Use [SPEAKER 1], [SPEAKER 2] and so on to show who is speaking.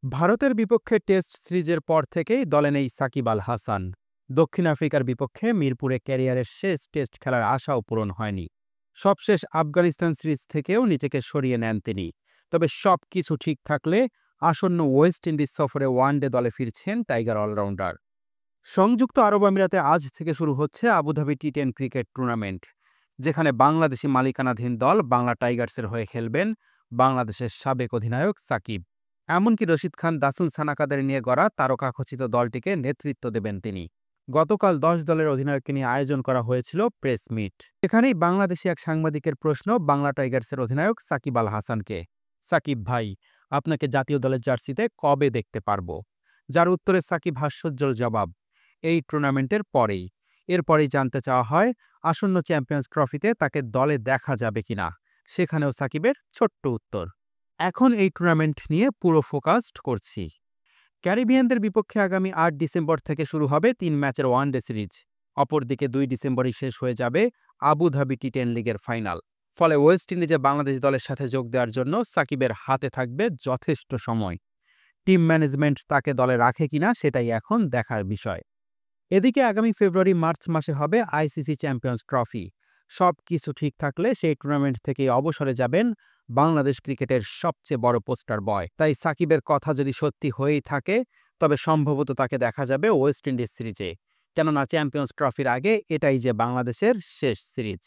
[SPEAKER 1] ভারতের বিপক্ষে টেস্ট সিরিজের পর থেকেই দলে নেই সাকিব আল হাসান। দক্ষিণ আফ্রিকার বিপক্ষে মিরপুরে ক্যারিয়ারের শেষ টেস্ট খেলার আশাও পূরণ হয়নি। সবশেষ আফগানিস্তান সিরিজ থেকেও নিজেকে সরিয়ে নেন তিনি। তবে সবকিছু ঠিক থাকলে আসন্ন ওয়েস্ট ইন্ডিজ সফরে ওয়ানডে দলে ফিরছেন টাইগার অলরাউন্ডার। সংযুক্ত আরব আমিরাতে আজ থেকে শুরু হচ্ছে আবুধাবি টি10 ক্রিকেট টুর্নামেন্ট, যেখানে বাংলাদেশি মালিকানাধীন দল বাংলা টাইগার্সের হয়ে খেলবেন বাংলাদেশের সাবেক অধিনায়ক সাকিব। এমনকি রশিদ খান, দাসুল সানাকাদের নিয়ে গড়া তারকাখচিত দলটিকে নেতৃত্ব দেবেন তিনি। গতকাল ১০ দলের অধিনায়ককে নিয়ে আয়োজন করা হয়েছিল প্রেস মিট। এখানেই বাংলাদেশি এক সাংবাদিকের প্রশ্ন বাংলা টাইগার্সের অধিনায়ক সাকিব আল হাসানকে, সাকিব ভাই, আপনাকে জাতীয় দলের জার্সিতে কবে দেখতে পারবো? যার উত্তরে সাকিব হাস্যোজ্জ্বল জবাব, এই টুর্নামেন্টের পরেই। এরপরেই জানতে চাওয়া হয় আসন্ন চ্যাম্পিয়ন্স ট্রফিতে তাকে দলে দেখা যাবে কিনা। সেখানেও সাকিবের ছোট্ট উত্তর, এখন এই টুর্নামেন্ট নিয়ে পুরো ফোকাসড করছি। ক্যারিবিয়ানদের বিপক্ষে আগামী ৮ ডিসেম্বর থেকে শুরু হবে ৩ ম্যাচের ওয়ানডে সিরিজ। অপরদিকে ২ ডিসেম্বরই শেষ হয়ে যাবে আবুধাবি টি10 লিগের ফাইনাল। ফলে ওয়েস্ট ইন্ডিজে বাংলাদেশ দলের সাথে যোগ দেওয়ার জন্য সাকিবের হাতে থাকবে যথেষ্ট সময়। টিম ম্যানেজমেন্ট তাকে দলে রাখে কিনা সেটাই এখন দেখার বিষয়। এদিকে আগামী ফেব্রুয়ারি-মার্চ মাসে হবে আইসিসি চ্যাম্পিয়ন্স ট্রফি। সবকিছু ঠিক থাকলে সেই টুর্নামেন্ট থেকেই অবসরে যাবেন বাংলাদেশ ক্রিকেটের সবচেয়ে বড় পোস্টার বয়। তাই সাকিবের কথা যদি সত্যি হয়েই থাকে, তবে সম্ভবত তাকে দেখা যাবে ওয়েস্ট ইন্ডিজ সিরিজে। কেননা চ্যাম্পিয়ন্স ট্রফির আগে এটাই যে বাংলাদেশের শেষ সিরিজ।